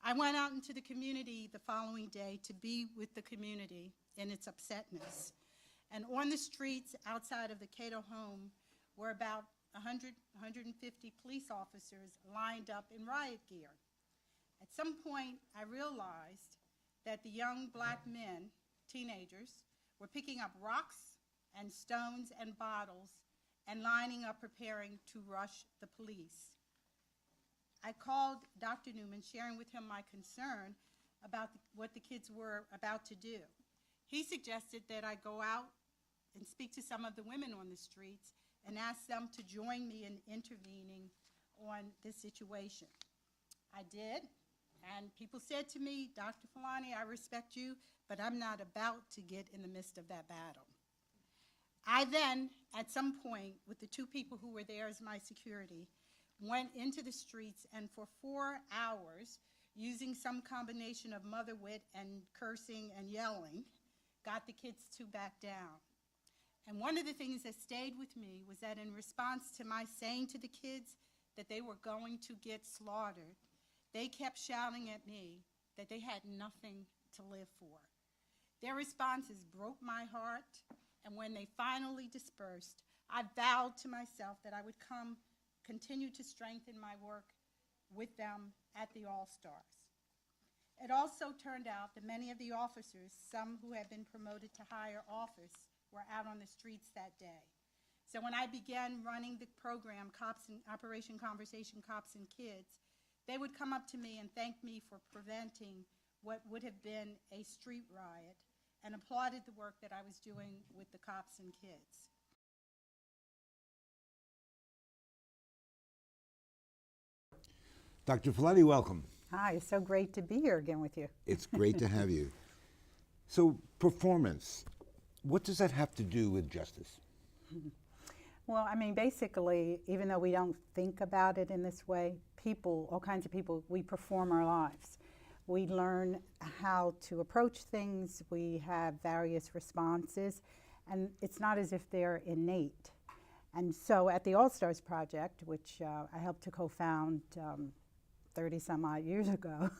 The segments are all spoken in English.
I went out into the community the following day to be with the community in its upsetness. And on the streets outside of the Cato home were about 100, 150 police officers lined up in riot gear. At some point, I realized that the young black men, teenagers, were picking up rocks and stones and bottles and lining up preparing to rush the police. I called Dr. Newman, sharing with him my concern about what the kids were about to do. He suggested that I go out and speak to some of the women on the streets and ask them to join me in intervening on this situation. I did, and people said to me, Dr. Fulani, I respect you, but I'm not about to get in the midst of that battle. I then, at some point, with the two people who were there as my security, went into the streets and for 4 hours, using some combination of mother wit and cursing and yelling, got the kids to back down. And one of the things that stayed with me was that in response to my saying to the kids that they were going to get slaughtered, they kept shouting at me that they had nothing to live for. Their responses broke my heart, and when they finally dispersed, I vowed to myself that I would continue to strengthen my work with them at the All-Stars. It also turned out that many of the officers, some who had been promoted to higher office, were out on the streets that day. So when I began running the program, Operation Conversation Cops and Kids, they would come up to me and thank me for preventing what would have been a street riot and applauded the work that I was doing with the cops and kids. Dr. Fulani, welcome. Hi, it's so great to be here again with you. It's great to have you. So, performance, what does that have to do with justice? Well, I mean, basically, even though we don't think about it in this way, people, all kinds of people, we perform our lives. We learn how to approach things, we have various responses, and it's not as if they're innate. And so at the All-Stars Project, which I helped to co-found 30 some odd years ago,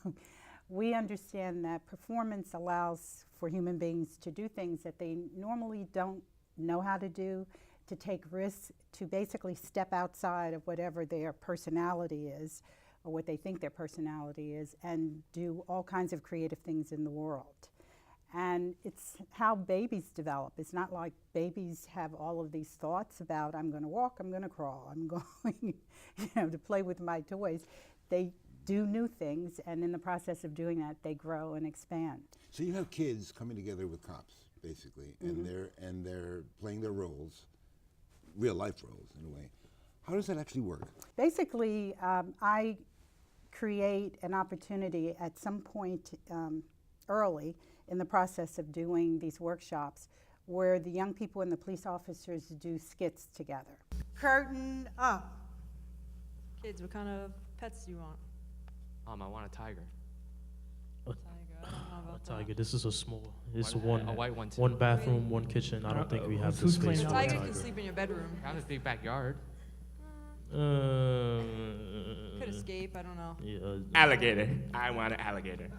we understand that performance allows for human beings to do things that they normally don't know how to do, to take risks, to basically step outside of whatever their personality is, or what they think their personality is, and do all kinds of creative things in the world. And it's how babies develop. It's not like babies have all of these thoughts about, I'm going to walk, I'm going to crawl, I'm going to play with my toys. They do new things, and in the process of doing that, they grow and expand. So you have kids coming together with cops, basically, and they're playing their roles, real life roles in a way. How does that actually work? Basically, I create an opportunity at some point early in the process of doing these workshops where the young people and the police officers do skits together. Curtain up. Kids, what kind of pets do you want? I want a tiger. Tiger, I don't know about Tiger, this is a small, it's A one white one too. one bathroom, one kitchen. I don't think we have the who's space cleaning for that. a Tiger tiger. can sleep in your bedroom. I have a big backyard. Could escape, I don't know. Yeah, Alligator. I want an alligator.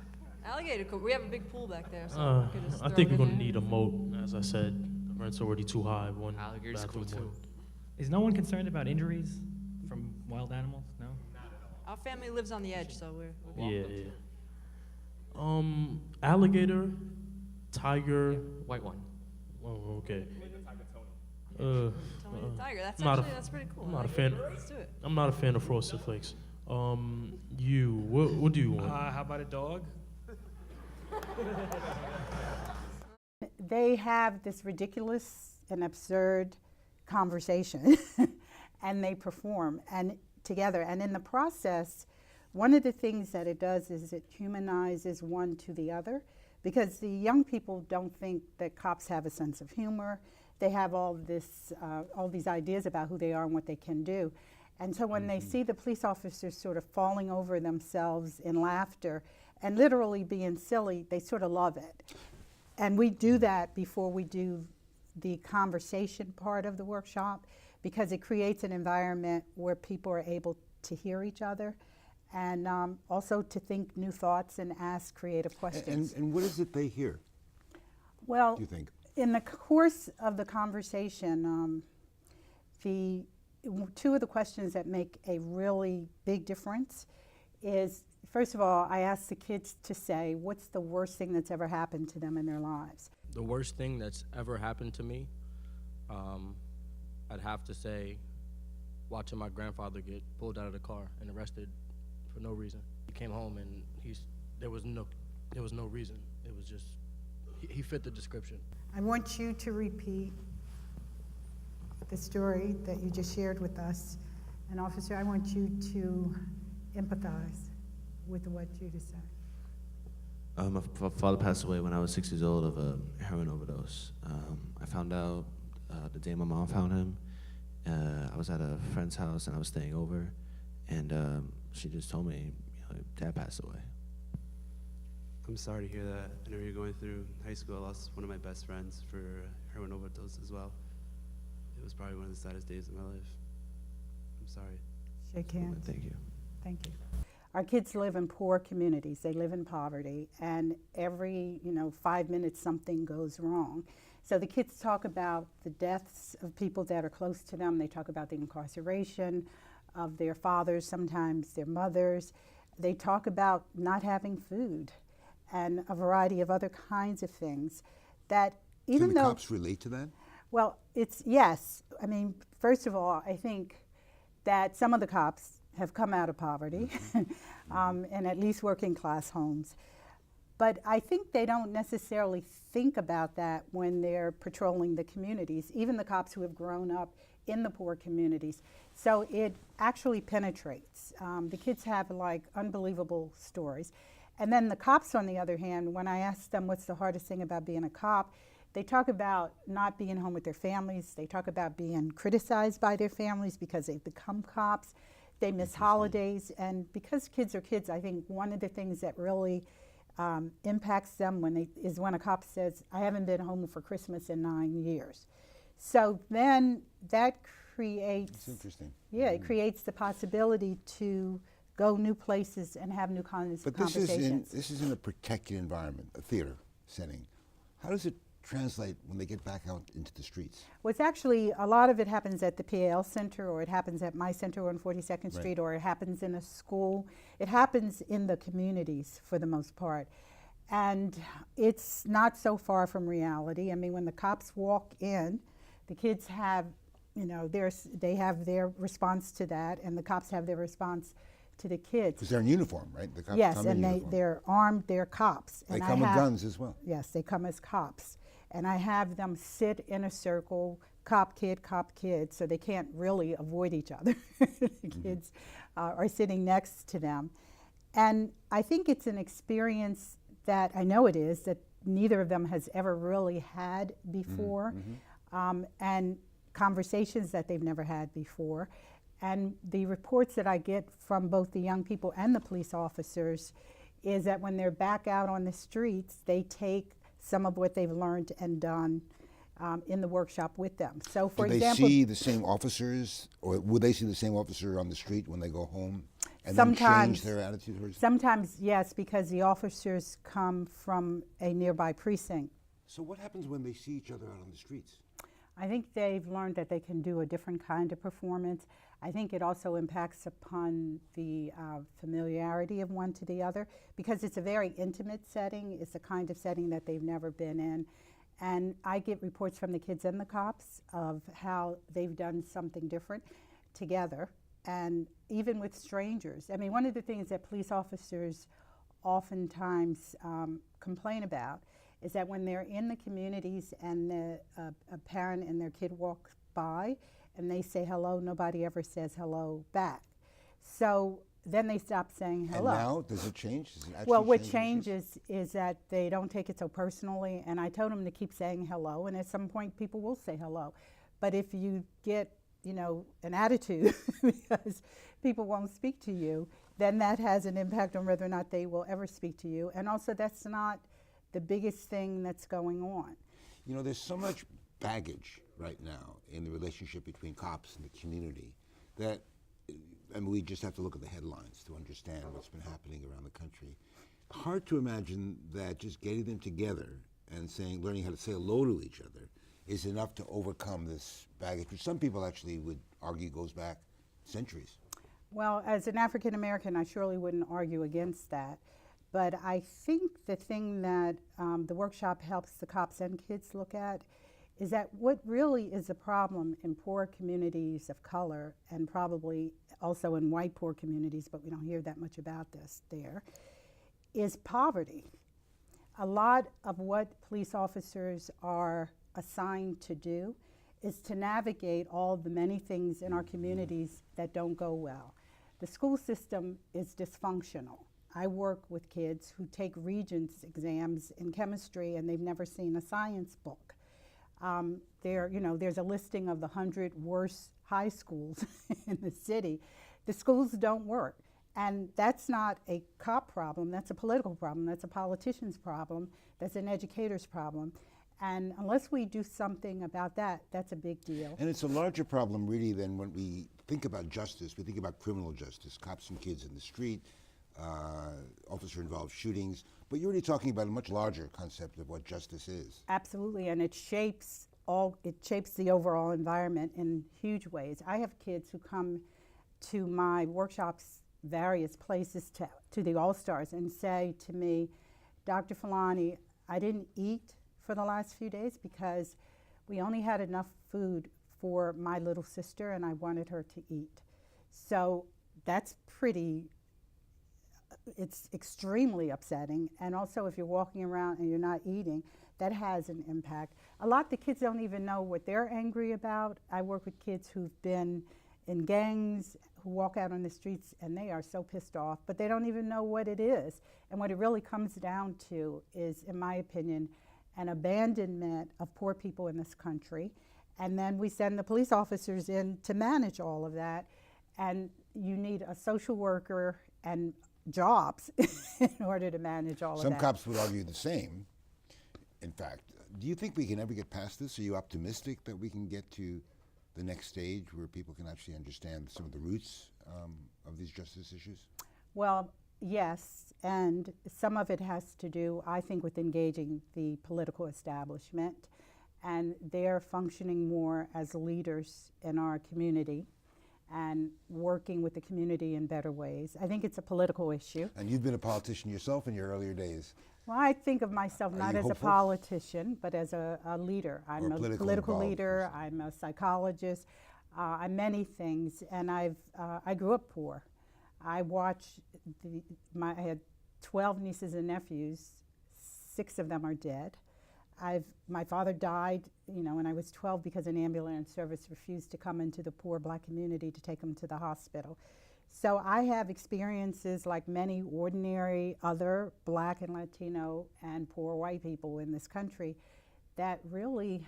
Alligator could, we have a big pool back there, so we could just I throw think it we're in gonna there. need a moat. As I said, the rent's already too high. One Alligator's cool bathroom, too. Is no one concerned about injuries from wild animals? No? Our family lives on the edge, so we're one. Yeah, yeah. Alligator, tiger. White one. Oh, okay. Tony the Tiger. That's not a- actually, that's pretty cool. I'm I not a like fan. it. Let's do it. I'm not a fan of Frosted Flakes. What do you want? How about a dog? They have this ridiculous and absurd conversation and they perform and together. And in the process, one of the things that it does is it humanizes one to the other, because the young people don't think that cops have a sense of humor. They have all these ideas about who they are and what they can do. And so when they see the police officers sort of falling over themselves in laughter and literally being silly, they sort of love it. And we do that before we do the conversation part of the workshop, because it creates an environment where people are able to hear each other and also to think new thoughts and ask creative questions. And what is it they hear, Well, do you think? in the course of the conversation, two of the questions that make a really big difference is, first of all, I ask the kids to say, what's the worst thing that's ever happened to them in their lives? The worst thing that's ever happened to me, I'd have to say watching my grandfather get pulled out of the car and arrested for no reason. He came home and there was no reason. It was just, he fit the description. I want you to repeat the story that you just shared with us. And officer, I want you to empathize with what you just said. My father passed away when I was 6 years old of a heroin overdose. I found out the day my mom found him. I was at a friend's house and I was staying over, and she just told me, Dad passed away. I'm sorry to hear that. I know you're going through high school. I lost one of my best friends for heroin overdose as well. It was probably one of the saddest days of my life. I'm sorry. Shake hands. Thank you. Thank you. Our kids live in poor communities. They live in poverty, and every 5 minutes something goes wrong. So the kids talk about the deaths of people that are close to them. They talk about the incarceration of their fathers, sometimes their mothers. They talk about not having food and a variety of other kinds of things that even Can the though cops relate to that? well, yes. I mean, first of all, I think that some of the cops have come out of poverty and at least working class homes. But I think they don't necessarily think about that when they're patrolling the communities, even the cops who have grown up in the poor communities. So it actually penetrates. The kids have like unbelievable stories. And then the cops, on the other hand, when I ask them what's the hardest thing about being a cop, they talk about not being home with their families. They talk about being criticized by their families because they've become cops. They miss holidays. And because kids are kids, I think one of the things that really impacts them is when a cop says, I haven't been home for Christmas in 9 years. So then that creates, It's interesting. yeah, it creates the possibility to go new places and have new kinds of But this conversations. this is in a protected environment, a theater setting. How does it translate when they get back out into the streets? Well, it's actually, a lot of it happens at the PAL Center, or it happens at my center on 42nd Street, or it happens in a school. It happens in the communities for the most part. And it's not so far from reality. I mean, when the cops walk in, the kids have, they have their response to that, and the cops have their response to the kids. Because they're in uniform, right? The cops Yes, come in and uniform. they're armed, they're cops. They And come with guns as well. Yes, they come as cops. And I have them sit in a circle, cop, kid, so they can't really avoid each other. The kids are sitting next to them. And I think it's an experience that, I know it is, that neither of them has ever really had before, and conversations that they've never had before. And the reports that I get from both the young people and the police officers is that when they're back out on the streets, they take some of what they've learned and done in the workshop with them. So, for Do example, they see the same officers, or would they see the same officer on the street when they go home, and Sometimes. then change their attitude towards them? sometimes, yes, because the officers come from a nearby precinct. So what happens when they see each other out on the streets? I think they've learned that they can do a different kind of performance. I think it also impacts upon the familiarity of one to the other, because it's a very intimate setting. It's a kind of setting that they've never been in. And I get reports from the kids and the cops of how they've done something different together, and even with strangers. I mean, one of the things that police officers oftentimes complain about is that when they're in the communities and a parent and their kid walks by and they say hello, nobody ever says hello back. So then they stop saying hello. And now, does it change? Does it actually Well, what change in the streets? changes is that they don't take it so personally, and I told them to keep saying hello, and at some point people will say hello. But if you get, an attitude because people won't speak to you, then that has an impact on whether or not they will ever speak to you. And also, that's not the biggest thing that's going on. There's so much baggage right now in the relationship between cops and the community that and we just have to look at the headlines to understand what's been happening around the country. Hard to imagine that just getting them together and learning how to say hello to each other is enough to overcome this baggage, which some people actually would argue goes back centuries. Well, as an African American, I surely wouldn't argue against that. But I think the thing that the workshop helps the cops and kids look at is that what really is a problem in poor communities of color, and probably also in white poor communities, but we don't hear that much about this there, is poverty. A lot of what police officers are assigned to do is to navigate all the many things in our communities that don't go well. The school system is dysfunctional. I work with kids who take Regents exams in chemistry and they've never seen a science book. There's a listing of the 100 worst high schools in the city. The schools don't work. And that's not a cop problem, that's a political problem, that's a politician's problem, that's an educator's problem. And unless we do something about that, that's a big deal. And it's a larger problem really than when we think about justice. We think about criminal justice, cops and kids in the street, officer-involved shootings, but you're really talking about a much larger concept of what justice is. Absolutely, and it shapes the overall environment in huge ways. I have kids who come to my workshops, various places, to the All-Stars, and say to me, Dr. Fulani, I didn't eat for the last few days because we only had enough food for my little sister and I wanted her to eat. So that's it's extremely upsetting. And also if you're walking around and you're not eating, that has an impact. A lot of the kids don't even know what they're angry about. I work with kids who've been in gangs, who walk out on the streets and they are so pissed off, but they don't even know what it is. And what it really comes down to is, in my opinion, an abandonment of poor people in this country. And then we send the police officers in to manage all of that. And you need a social worker and jobs in order to manage all of that. Some cops would argue the same. In fact, do you think we can ever get past this? Are you optimistic that we can get to the next stage where people can actually understand some of the roots of these justice issues? Well, yes, and some of it has to do, I think, with engaging the political establishment, and they're functioning more as leaders in our community and working with the community in better ways. I think it's a political issue. And you've been a politician yourself in your earlier days. Well, I think of myself not as hopeful? a politician, but as a leader. I'm Or a political political involved leader, person. I'm a psychologist, I'm many things, and I grew up poor. I watched, I had 12 nieces and nephews, 6 of them are dead. My father died, when I was 12 because an ambulance service refused to come into the poor black community to take him to the hospital. So I have experiences like many ordinary other black and Latino and poor white people in this country that really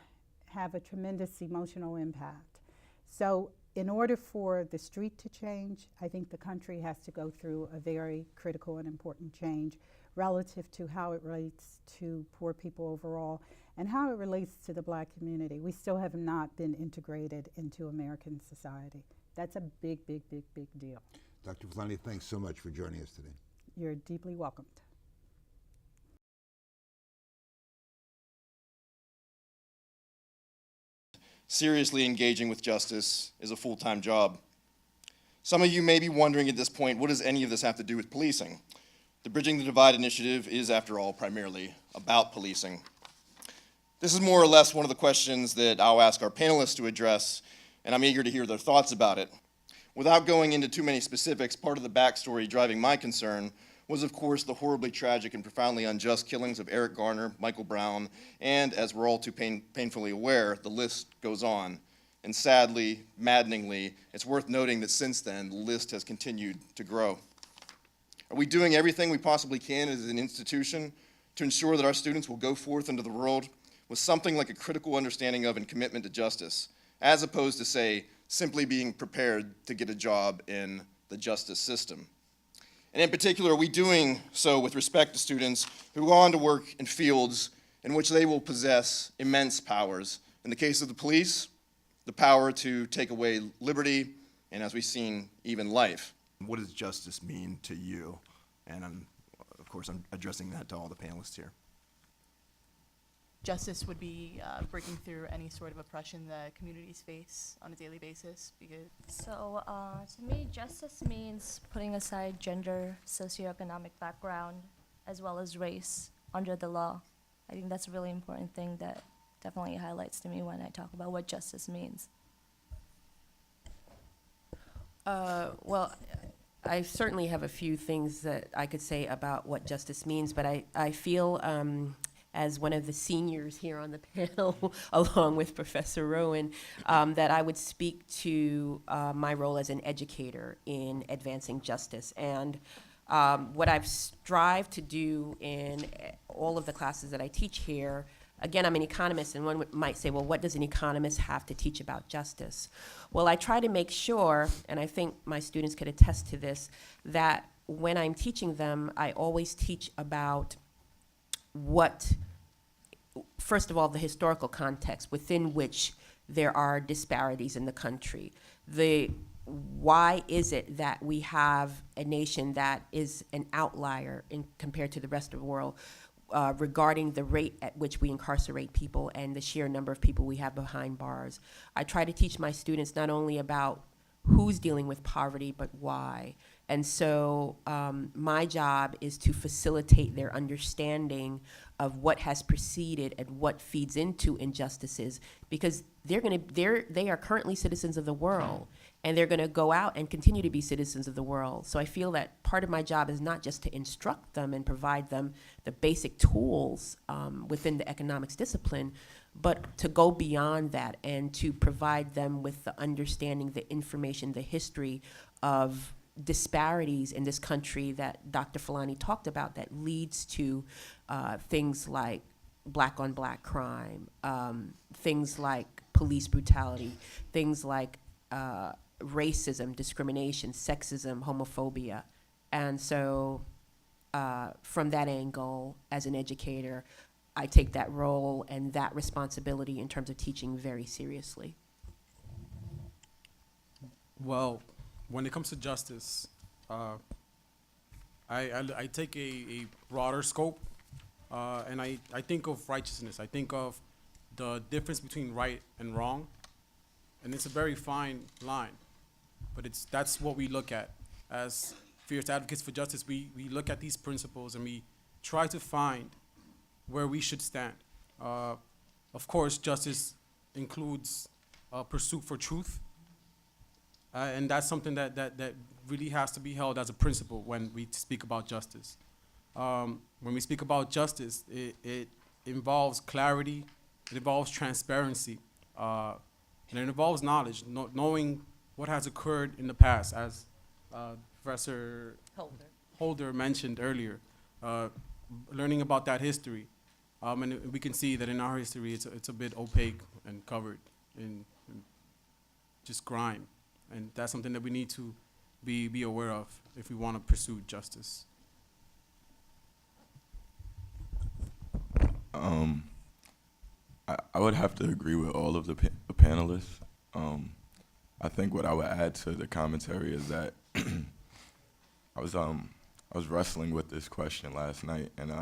have a tremendous emotional impact. So in order for the street to change, I think the country has to go through a very critical and important change relative to how it relates to poor people overall and how it relates to the black community. We still have not been integrated into American society. That's a big, big, big, big deal. Dr. Fulani, thanks so much for joining us today. You're deeply welcomed. Seriously engaging with justice is a full-time job. Some of you may be wondering at this point, what does any of this have to do with policing? The Bridging the Divide initiative is, after all, primarily about policing. This is more or less one of the questions that I'll ask our panelists to address, and I'm eager to hear their thoughts about it. Without going into too many specifics, part of the backstory driving my concern was, of course, the horribly tragic and profoundly unjust killings of Eric Garner, Michael Brown, and, as we're all too painfully aware, the list goes on. And sadly, maddeningly, it's worth noting that since then, the list has continued to grow. Are we doing everything we possibly can as an institution to ensure that our students will go forth into the world with something like a critical understanding of and commitment to justice, as opposed to, say, simply being prepared to get a job in the justice system? And in particular, are we doing so with respect to students who go on to work in fields in which they will possess immense powers? In the case of the police, the power to take away liberty, and as we've seen, even life. What does justice mean to you? And of course, I'm addressing that to all the panelists here. Justice would be breaking through any sort of oppression that communities face on a daily basis. So to me, justice means putting aside gender, socioeconomic background, as well as race under the law. I think that's a really important thing that definitely highlights to me when I talk about what justice means. Well, I certainly have a few things that I could say about what justice means, but I feel as one of the seniors here on the panel, along with Professor Rowan, that I would speak to my role as an educator in advancing justice. And what I've strived to do in all of the classes that I teach here, again, I'm an economist, and one might say, well, what does an economist have to teach about justice? Well, I try to make sure, and I think my students could attest to this, that when I'm teaching them, I always teach about first of all, the historical context within which there are disparities in the country. Why is it that we have a nation that is an outlier compared to the rest of the world regarding the rate at which we incarcerate people and the sheer number of people we have behind bars? I try to teach my students not only about who's dealing with poverty, but why. And so my job is to facilitate their understanding of what has preceded and what feeds into injustices, because they are currently citizens of the world, and they're going to go out and continue to be citizens of the world. So I feel that part of my job is not just to instruct them and provide them the basic tools within the economics discipline, but to go beyond that and to provide them with the understanding, the information, the history of disparities in this country that Dr. Fulani talked about that leads to things like black-on-black crime, things like police brutality, things like racism, discrimination, sexism, homophobia. And so from that angle, as an educator, I take that role and that responsibility in terms of teaching very seriously. Well, when it comes to justice, I take a broader scope, and I think of righteousness. I think of the difference between right and wrong, and it's a very fine line, but that's what we look at. As fierce advocates for justice, we look at these principles and we try to find where we should stand. Of course, justice includes pursuit for truth, and that's something that really has to be held as a principle when we speak about justice. When we speak about justice, it involves clarity, it involves transparency, and it involves knowledge, knowing what has occurred in the past, as Professor Holder mentioned earlier, learning about that history. And we can see that in our history, it's a bit opaque and covered in just grime. And that's something that we need to be aware of if we want to pursue justice. I would have to agree with all of the panelists. I think what I would add to the commentary is that I was wrestling with this question last night, and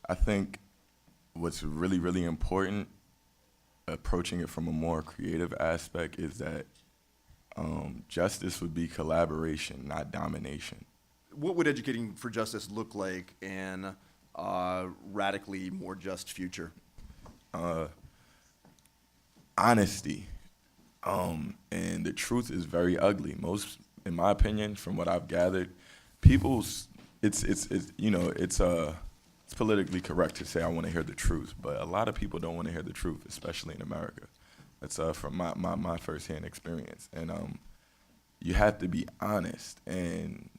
I think what's really, really important, approaching it from a more creative aspect, is that justice would be collaboration, not domination. What would educating for justice look like in a radically more just future? Honesty. And the truth is very ugly. Most, in my opinion, from what I've gathered, it's politically correct to say I want to hear the truth, but a lot of people don't want to hear the truth, especially in America. That's from my firsthand experience. And you have to be honest. And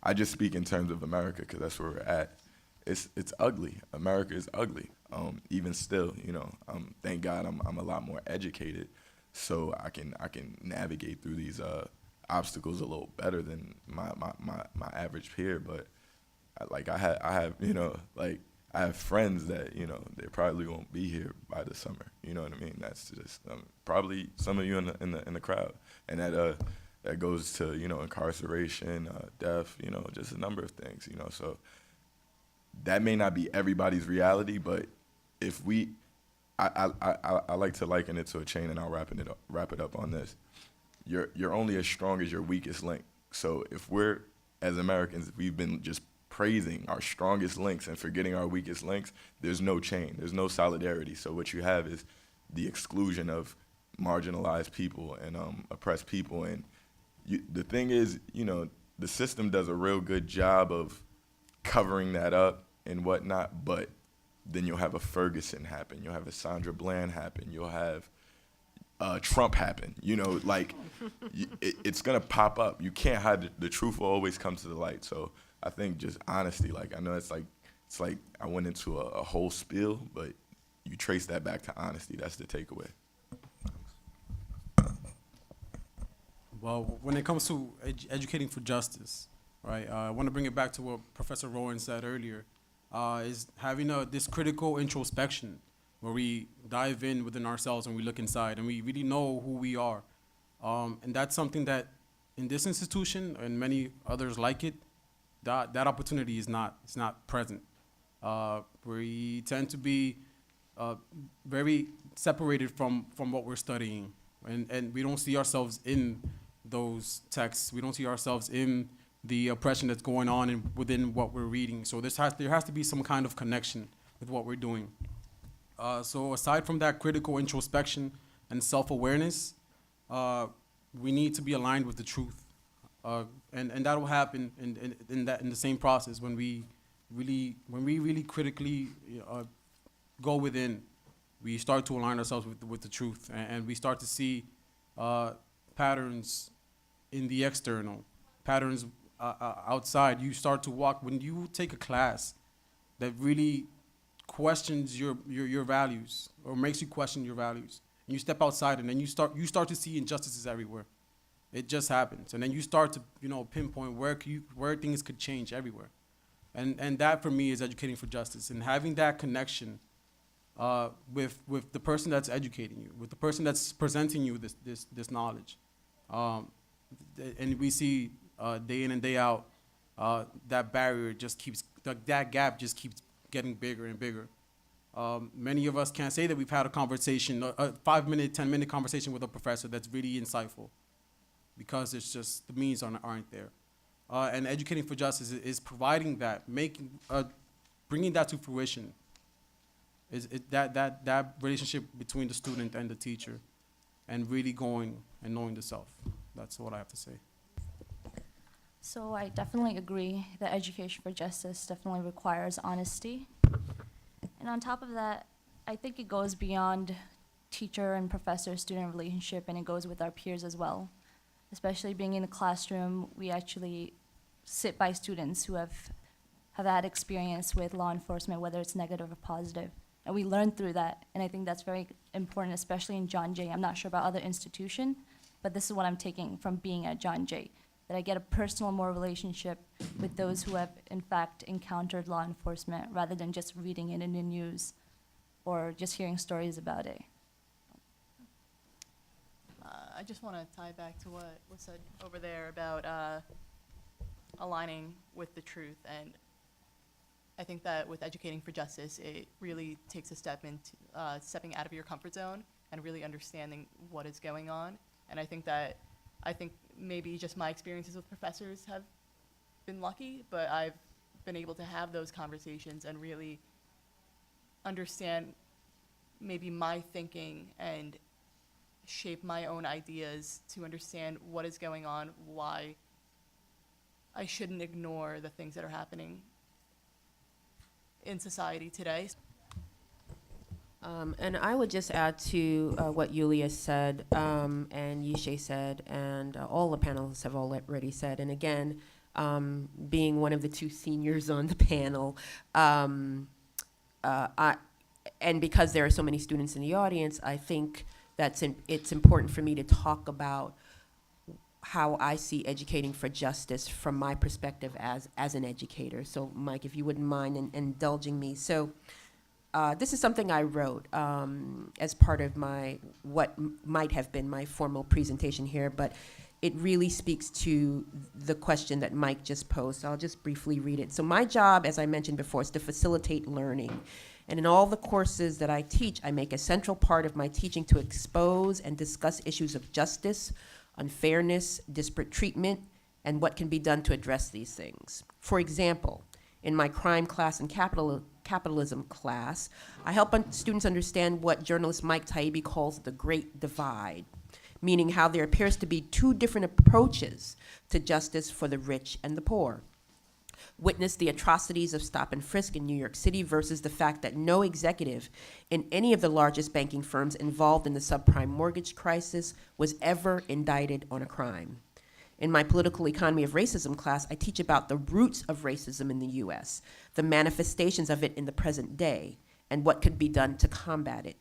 I just speak in terms of America because that's where we're at. It's ugly. America is ugly. Even still, thank God I'm a lot more educated, so I can navigate through these obstacles a little better than my average peer. But I have I have friends that, you know, they probably won't be here by the summer. You know what I mean? That's just probably some of you in the crowd, and that goes to, you know, incarceration, death, you know, just a number of things, you know. So that may not be everybody's reality, but if we, I like to liken it to a chain, and I'll wrap it up on this. You're only as strong as your weakest link. So if we're, as Americans, we've been just praising our strongest links and forgetting our weakest links, there's no chain, there's no solidarity. So what you have is the exclusion of marginalized people and oppressed people. And the thing is, you know, the system does a real good job of covering that up and whatnot, but then you'll have a Ferguson happen, you'll have a Sandra Bland happen, you'll have Trump happen, you know, like it's gonna pop up. You can't hide the truth will always come to the light. So I think just honesty, like, I know it's like I went into a whole spiel, but you trace that back to honesty. That's the takeaway. Well, when it comes to educating for justice, right, I want to bring it back to what Professor Rowan said earlier, is having this critical introspection where we dive in within ourselves and we look inside and we really know who we are. And that's something that in this institution and many others like it, that opportunity is not present. We tend to be very separated from what we're studying, and we don't see ourselves in those texts. We don't see ourselves in the oppression that's going on within what we're reading. So there has to be some kind of connection with what we're doing. So aside from that critical introspection and self-awareness, we need to be aligned with the truth. And that will happen in the same process when we really critically go within. We start to align ourselves with the truth, and we start to see patterns in the external, patterns outside. You start to walk when you take a class that really questions your values or makes you question your values, and you step outside, and then you start to see injustices everywhere. It just happens, and then you start to pinpoint where things could change everywhere, and that for me is educating for justice, and having that connection with the person that's educating you, with the person that's presenting you this knowledge, and we see day in and day out that barrier just keeps that gap just keeps getting bigger and bigger. Many of us can't say that we've had a conversation, a 5-minute, 10-minute conversation with a professor that's really insightful, because it's just the means aren't there. And educating for justice is providing that, bringing that to fruition. Is that relationship between the student and the teacher, and really going and knowing the self. That's what I have to say. So I definitely agree that education for justice definitely requires honesty. And on top of that, I think it goes beyond teacher and professor-student relationship, and it goes with our peers as well. Especially being in the classroom, we actually sit by students who have had experience with law enforcement, whether it's negative or positive. And we learn through that, and I think that's very important, especially in John Jay. I'm not sure about other institutions, but this is what I'm taking from being at John Jay, that I get a personal, more relationship with those who have, in fact, encountered law enforcement, rather than just reading it in the news or just hearing stories about it. I just want to tie back to what was said over there about aligning with the truth, and I think that with educating for justice, it really takes a step into stepping out of your comfort zone and really understanding what is going on. And I think maybe just my experiences with professors have been lucky, but I've been able to have those conversations and really understand maybe my thinking and shape my own ideas to understand what is going on, why I shouldn't ignore the things that are happening in society today. And I would just add to what Yulia said, and Yishay said, and all the panelists have already said. And again, being one of the two seniors on the panel, and because there are so many students in the audience, I think it's important for me to talk about how I see educating for justice from my perspective as an educator. So, Mike, if you wouldn't mind indulging me. So, this is something I wrote as part of what might have been my formal presentation here, but it really speaks to the question that Mike just posed. So I'll just briefly read it. So my job, as I mentioned before, is to facilitate learning. And in all the courses that I teach, I make a central part of my teaching to expose and discuss issues of justice, unfairness, disparate treatment, and what can be done to address these things. For example, in my crime class and capitalism class, I help students understand what journalist Mike Taibbi calls the Great Divide, meaning how there appears to be two different approaches to justice for the rich and the poor. Witness the atrocities of stop and frisk in New York City versus the fact that no executive in any of the largest banking firms involved in the subprime mortgage crisis was ever indicted on a crime. In my political economy of racism class, I teach about the roots of racism in the US, the manifestations of it in the present day, and what could be done to combat it.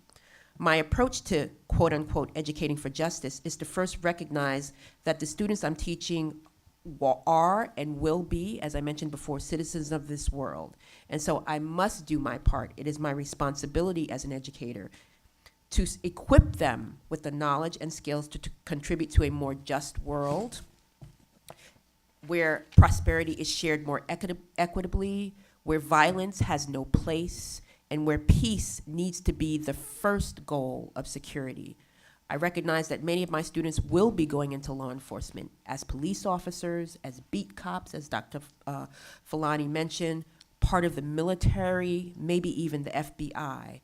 My approach to quote unquote educating for justice is to first recognize that the students I'm teaching are and will be, as I mentioned before, citizens of this world. And so I must do my part. It is my responsibility as an educator to equip them with the knowledge and skills to contribute to a more just world, where prosperity is shared more equitably, where violence has no place, and where peace needs to be the first goal of security. I recognize that many of my students will be going into law enforcement as police officers, as beat cops, as Dr. Fulani mentioned, part of the military, maybe even the FBI.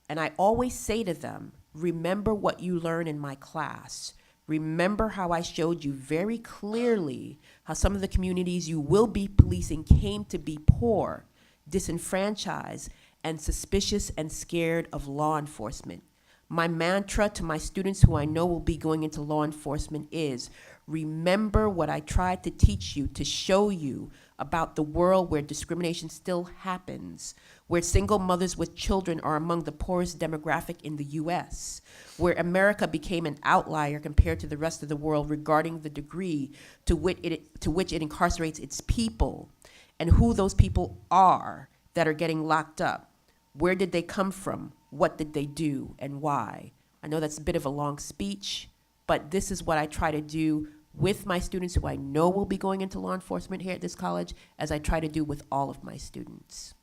And I always say to them, remember what you learn in my class. Remember how I showed you very clearly how some of the communities you will be policing came to be poor, disenfranchised, and suspicious and scared of law enforcement. My mantra to my students who I know will be going into law enforcement is, remember what I tried to teach you, to show you about the world where discrimination still happens, where single mothers with children are among the poorest demographic in the US, where America became an outlier compared to the rest of the world regarding the degree to which it incarcerates its people, and who those people are that are getting locked up. Where did they come from? What did they do, and why? I know that's a bit of a long speech, but this is what I try to do with my students who I know will be going into law enforcement here at this college, as I try to do with all of my students.